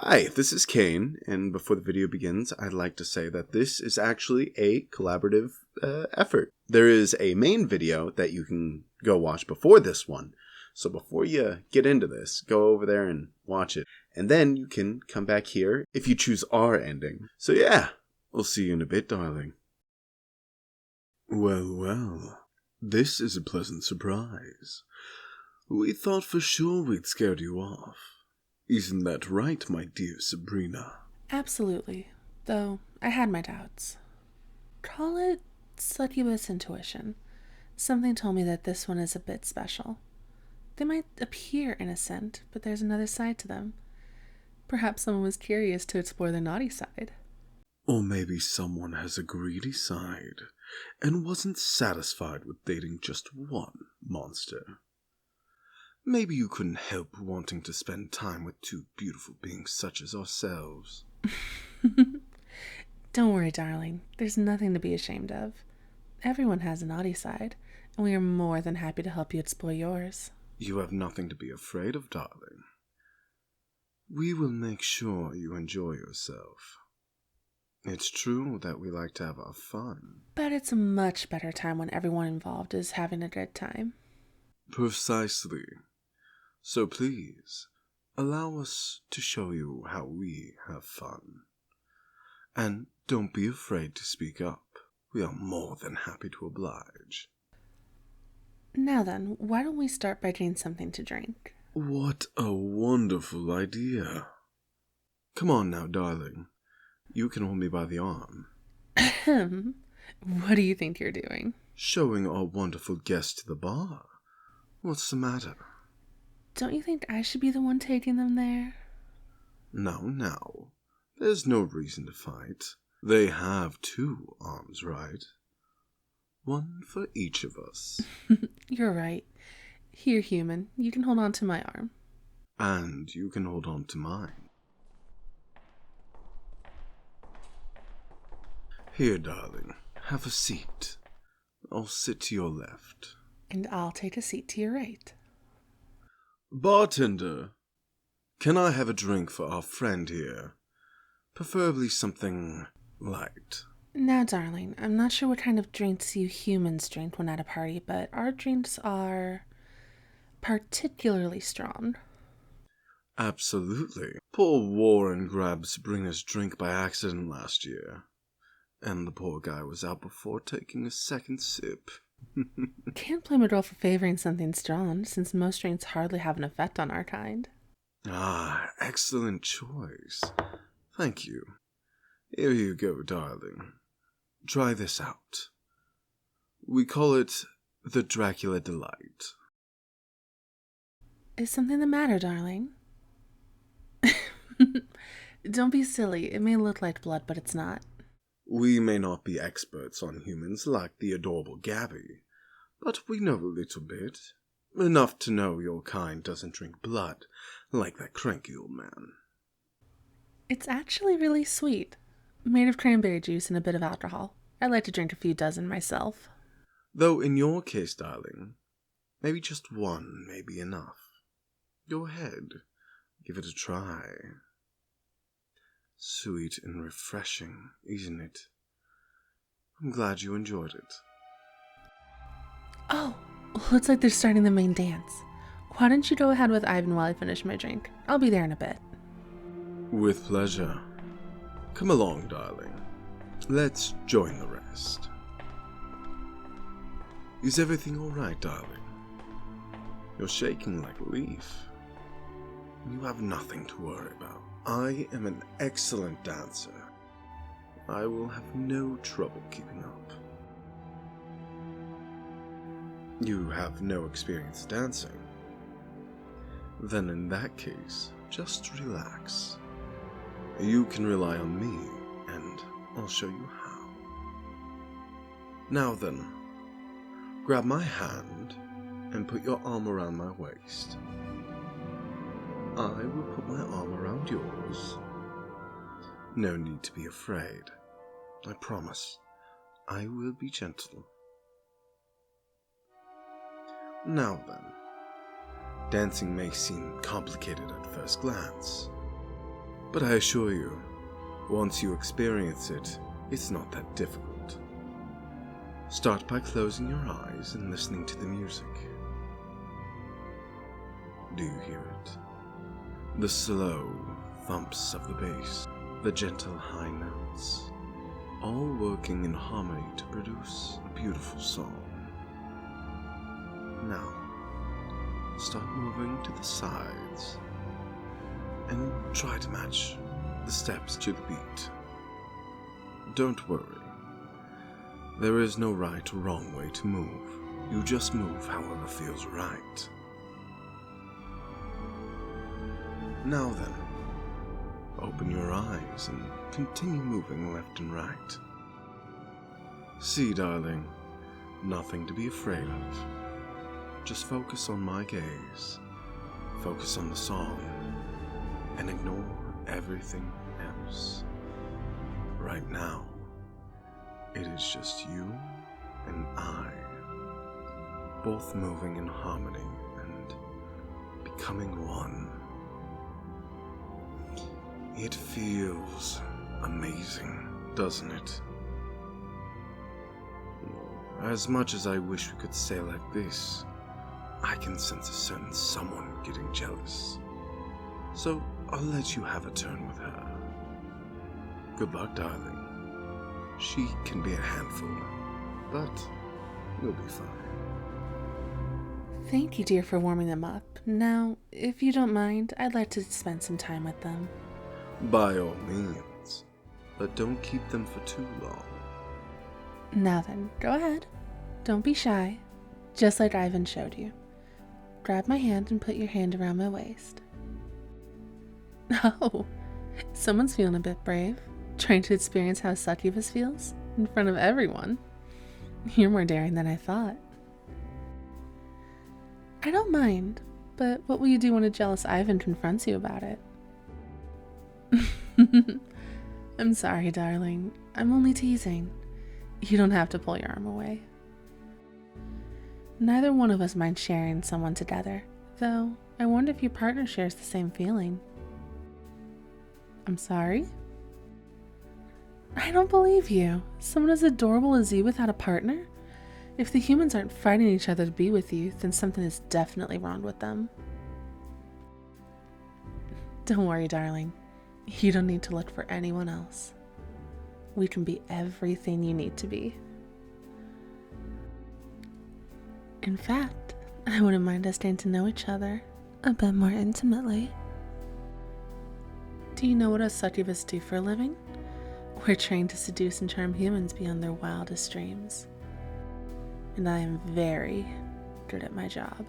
Hi, this is Kain, and before the video begins, I'd like to say that this is actually a collaborative effort. There is a main video that you can go watch before this one, so before you get into this, go over there and watch it. And then you can come back here if you choose our ending. So yeah, we'll see you in a bit, darling. Well, this is a pleasant surprise. We thought for sure we'd scared you off. Isn't that right, my dear Sabrina? Absolutely, though I had my doubts. Call it succubus intuition. Something told me that this one is a bit special. They might appear innocent, but there's another side to them. Perhaps someone was curious to explore the naughty side. Or maybe someone has a greedy side and wasn't satisfied with dating just one monster. Maybe you couldn't help wanting to spend time with two beautiful beings such as ourselves. Don't worry, darling. There's nothing to be ashamed of. Everyone has a naughty side, and we are more than happy to help you explore yours. You have nothing to be afraid of, darling. We will make sure you enjoy yourself. It's true that we like to have our fun. But it's a much better time when everyone involved is having a good time. Precisely. So please, allow us to show you how we have fun. And don't be afraid to speak up. We are more than happy to oblige. Now then, why don't we start by getting something to drink? What a wonderful idea. Come on now, darling. You can hold me by the arm. Ahem. What do you think you're doing? Showing our wonderful guest to the bar. What's the matter? Don't you think I should be the one taking them there? Now. There's no reason to fight. They have two arms, right? One for each of us. You're right. Here, human, you can hold on to my arm. And you can hold on to mine. Here, darling, have a seat. I'll sit to your left. And I'll take a seat to your right. Bartender, can I have a drink for our friend here? Preferably something light. Now, darling, I'm not sure what kind of drinks you humans drink when at a party, but our drinks are particularly strong. Absolutely. Poor Warren grabbed Sabrina's drink by accident last year. And the poor guy was out before taking a second sip. Can't blame a girl for favoring something strong, since most drinks hardly have an effect on our kind. Ah, excellent choice. Thank you. Here you go, darling. Try this out. We call it the Dracula Delight. Is something the matter, darling? Don't be silly. It may look like blood, but it's not. We may not be experts on humans like the adorable Gabby, but we know a little bit. Enough to know your kind doesn't drink blood like that cranky old man. It's actually really sweet. Made of cranberry juice and a bit of alcohol. I like to drink a few dozen myself. Though in your case, darling, maybe just one may be enough. Go ahead, give it a try. Sweet and refreshing, isn't it? I'm glad you enjoyed it. Oh, looks like they're starting the main dance. Why don't you go ahead with Ivan while I finish my drink? I'll be there in a bit. With pleasure. Come along, darling. Let's join the rest. Is everything all right, darling? You're shaking like a leaf. You have nothing to worry about. I am an excellent dancer. I will have no trouble keeping up. You have no experience dancing? Then in that case, just relax. You can rely on me, and I'll show you how. Now then, grab my hand and put your arm around my waist. I will put my arm around yours. No need to be afraid. I promise, I will be gentle. Now then, dancing may seem complicated at first glance, But I assure you, once you experience it, it's not that difficult. Start by closing your eyes and listening to the music. Do you hear it? The slow thumps of the bass, the gentle high notes, all working in harmony to produce a beautiful song. Now, start moving to the sides and try to match the steps to the beat. Don't worry. There is no right or wrong way to move. You just move however feels right. Now then, open your eyes and continue moving left and right. See, darling, nothing to be afraid of. Just focus on my gaze, focus on the song, and ignore everything else. Right now, it is just you and I, both moving in harmony and becoming one. It feels amazing, doesn't it? As much as I wish we could say like this, I can sense a certain someone getting jealous. So I'll let you have a turn with her. Good luck, darling. She can be a handful, but you'll be fine. Thank you, dear, for warming them up. Now, if you don't mind, I'd like to spend some time with them. By all means, but don't keep them for too long. Now then, go ahead. Don't be shy, just like Ivan showed you. Grab my hand and put your hand around my waist. Oh, someone's feeling a bit brave, trying to experience how succubus feels in front of everyone. You're more daring than I thought. I don't mind, but what will you do when a jealous Ivan confronts you about it? I'm sorry, darling. I'm only teasing. You don't have to pull your arm away. Neither one of us minds sharing someone together, though I wonder if your partner shares the same feeling. I'm sorry? I don't believe you. Someone as adorable as you without a partner? If the humans aren't fighting each other to be with you, then something is definitely wrong with them. Don't worry, darling. You don't need to look for anyone else. We can be everything you need to be. In fact, I wouldn't mind us getting to know each other a bit more intimately. Do you know what us succubus do for a living? We're trained to seduce and charm humans beyond their wildest dreams. And I am very good at my job.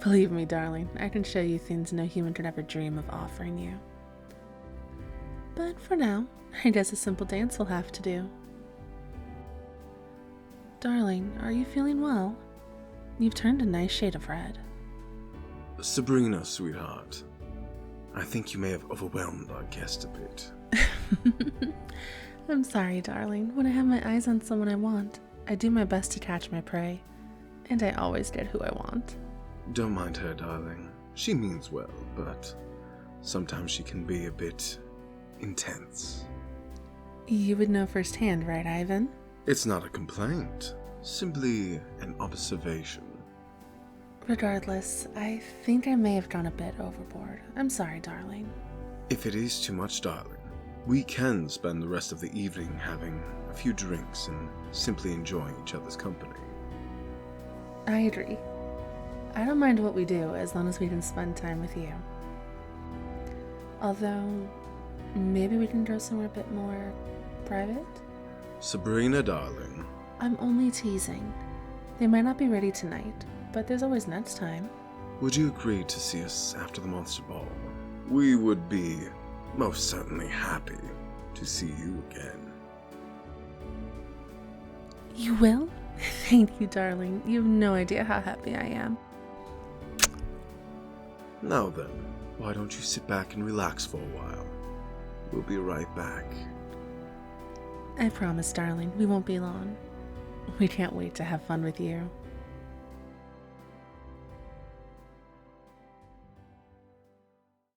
Believe me, darling, I can show you things no human could ever dream of offering you. But for now, I guess a simple dance will have to do. Darling, are you feeling well? You've turned a nice shade of red. Sabrina, sweetheart. I think you may have overwhelmed our guest a bit. I'm sorry, darling. When I have my eyes on someone I want, I do my best to catch my prey. And I always get who I want. Don't mind her, darling. She means well, but sometimes she can be a bit intense. You would know firsthand, right, Ivan? It's not a complaint, simply an observation. Regardless, I think I may have gone a bit overboard. I'm sorry, darling. If it is too much, darling, we can spend the rest of the evening having a few drinks and simply enjoying each other's company. I agree. I don't mind what we do as long as we can spend time with you. Although, maybe we can go somewhere a bit more private? Sabrina, darling. I'm only teasing. They might not be ready tonight, but there's always next time. Would you agree to see us after the Monster Ball? We would be most certainly happy to see you again. You will? Thank you, darling. You have no idea how happy I am. Now then, why don't you sit back and relax for a while? We'll be right back. I promise, darling, we won't be long. We can't wait to have fun with you.